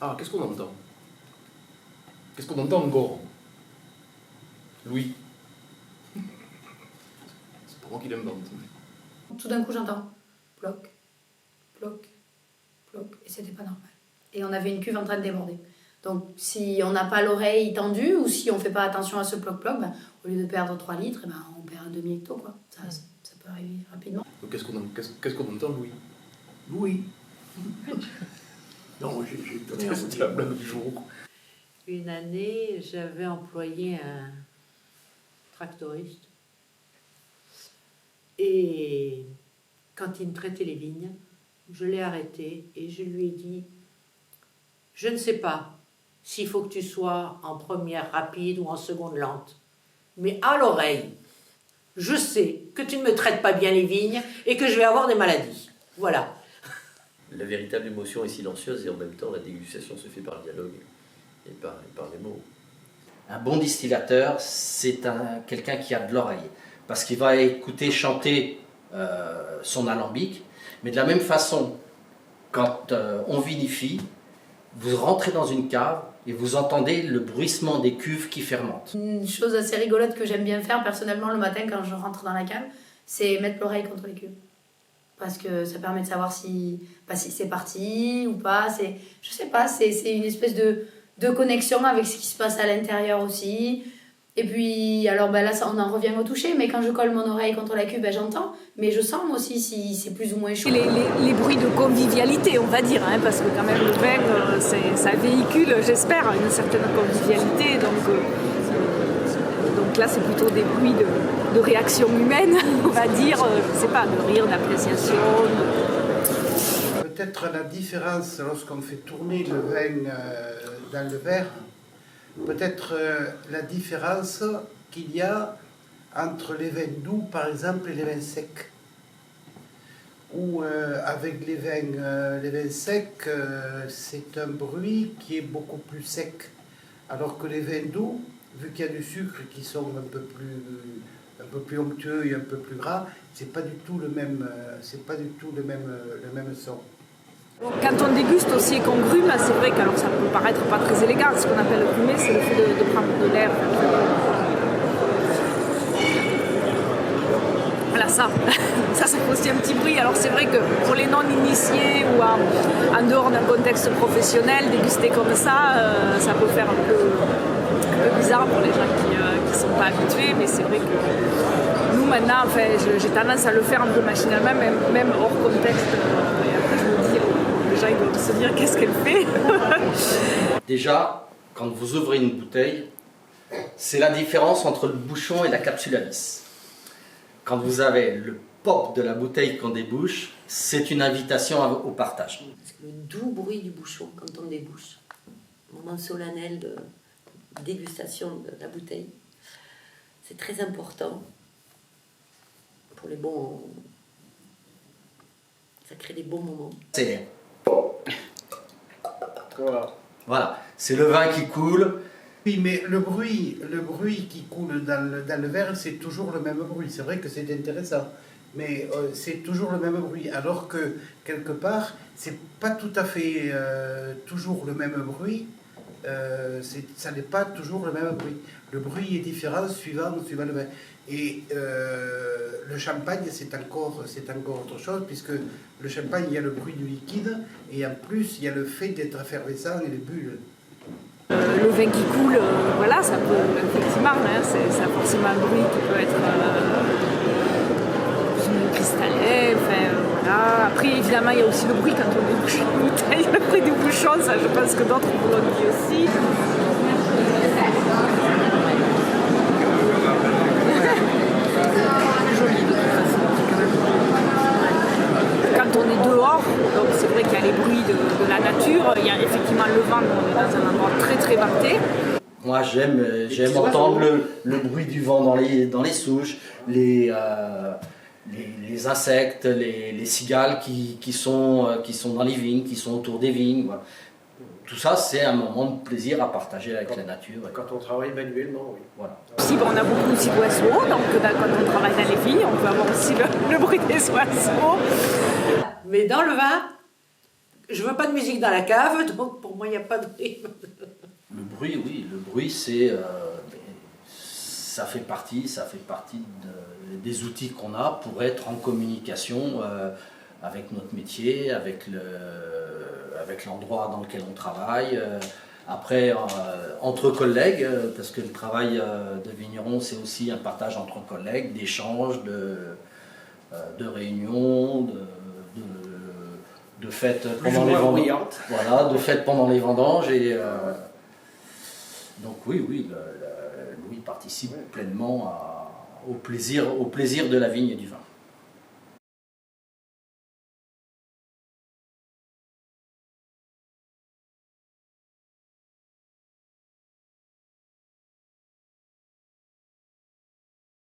Ah, qu'est-ce qu'on entend? Qu'est-ce qu'on entend encore? Louis. C'est pas moi qui l'invente. Tout d'un coup, j'entends bloc, bloc, bloc, et c'était pas normal. Et on avait une cuve en train de déborder. Donc, si on n'a pas l'oreille tendue ou si on fait pas attention à ce bloc-bloc, ben, au lieu de perdre 3 litres, ben, on perd un demi-hecto, quoi. Ça peut arriver rapidement. Donc, qu'est-ce qu'on entend, Louis? Louis. Non, j'ai donné C'était la blague du jour. Une année, j'avais employé un tractoriste. Et quand il me traitait les vignes, je l'ai arrêté et je lui ai dit « Je ne sais pas s'il faut que tu sois en première rapide ou en seconde lente, mais à l'oreille, je sais que tu ne me traites pas bien les vignes et que je vais avoir des maladies. Voilà. » La véritable émotion est silencieuse et en même temps la dégustation se fait par le dialogue et par les mots. Un bon distillateur, c'est quelqu'un qui a de l'oreille, parce qu'il va écouter chanter son alambic, mais de la même façon, quand on vinifie, vous rentrez dans une cave et vous entendez le bruissement des cuves qui fermentent. Une chose assez rigolote que j'aime bien faire personnellement le matin quand je rentre dans la cave, c'est mettre l'oreille contre les cuves. Parce que ça permet de savoir si c'est parti ou pas. Je sais pas, c'est une espèce de connexion avec ce qui se passe à l'intérieur aussi. Et puis, alors ben là, on en revient au toucher, mais quand je colle mon oreille contre la cuve, ben, j'entends. Mais je sens moi aussi si c'est plus ou moins chaud. Les bruits de convivialité, on va dire, hein, parce que quand même le vin, ça véhicule, j'espère, une certaine convivialité. Donc là, c'est plutôt des bruits de réaction humaine, on va dire, je sais pas, de rire, d'appréciation. Peut-être la différence lorsqu'on fait tourner le vin dans le verre, peut-être la différence qu'il y a entre les vins doux, par exemple, et les vins secs. Ou avec les vins secs, c'est un bruit qui est beaucoup plus sec. Alors que les vins doux, vu qu'il y a du sucre qui sont un peu plus onctueux et un peu plus gras, c'est pas du tout le même son. Quand on déguste aussi et qu'on grume, c'est vrai que alors ça peut paraître pas très élégant. Ce qu'on appelle grumer, c'est le fait de prendre de l'air. Voilà, ça fait aussi un petit bruit. Alors c'est vrai que pour les non-initiés ou en dehors d'un contexte professionnel, déguster comme ça peut faire un peu bizarre pour les gens qui ne sont pas habitués. Mais c'est vrai que nous maintenant, enfin, j'ai tendance à le faire un peu machinalement, même hors contexte. Et après je me dis, les gens ils doivent se dire qu'est-ce qu'elle fait. Déjà, quand vous ouvrez une bouteille, c'est la différence entre le bouchon et la capsule à vis. Quand vous avez le pop de la bouteille qu'on débouche, c'est une invitation au partage. Parce que le doux bruit du bouchon quand on débouche, moment solennel de dégustation de la bouteille, c'est très important pour les bons... Ça crée des bons moments. C'est... Voilà, c'est le vin qui coule. Oui, mais le bruit qui coule dans le verre, c'est toujours le même bruit. C'est vrai que c'est intéressant, mais c'est toujours le même bruit. Alors que, quelque part, c'est pas tout à fait toujours le même bruit. Ça n'est pas toujours le même bruit. Le bruit est différent suivant le vin. Et le champagne, c'est encore autre chose, puisque le champagne, il y a le bruit du liquide, et en plus, il y a le fait d'être effervescent et les bulles. Le vin qui coule, voilà, ça peut effectivement, hein, ça a forcément un bruit qui peut être plus ou moins cristallin, voilà. Après, évidemment, il y a aussi le bruit quand on débouche la bouteille, le bruit du bouchon, ça je pense que d'autres vous l'ont dit aussi. Quand on est dehors, donc c'est vrai qu'il y a les bruits de la nature, il y a effectivement le vent, on est dans un endroit très très venté. Moi j'aime entendre le bruit du vent dans les souches, les insectes, les cigales qui sont dans les vignes, qui sont autour des vignes. Voilà. Tout ça, c'est un moment de plaisir à partager avec la nature. Quand on travaille manuellement, oui. Voilà. Aussi, on a beaucoup aussi d'oiseaux, donc quand on travaille dans les vignes, on peut avoir aussi le bruit des oiseaux. Mais dans le vin, Je veux pas de musique dans la cave, donc pour moi, il n'y a pas de rythme. Le bruit, oui, le bruit, c'est, ça fait partie des outils qu'on a pour être en communication avec notre métier, avec l'endroit dans lequel on travaille. Après, entre collègues, parce que le travail de vigneron, c'est aussi un partage entre collègues, d'échanges, de réunions, de fêtes pendant les vendanges. Voilà, de fêtes pendant les vendanges. Et, donc oui, Louis participe pleinement au plaisir de la vigne et du vin.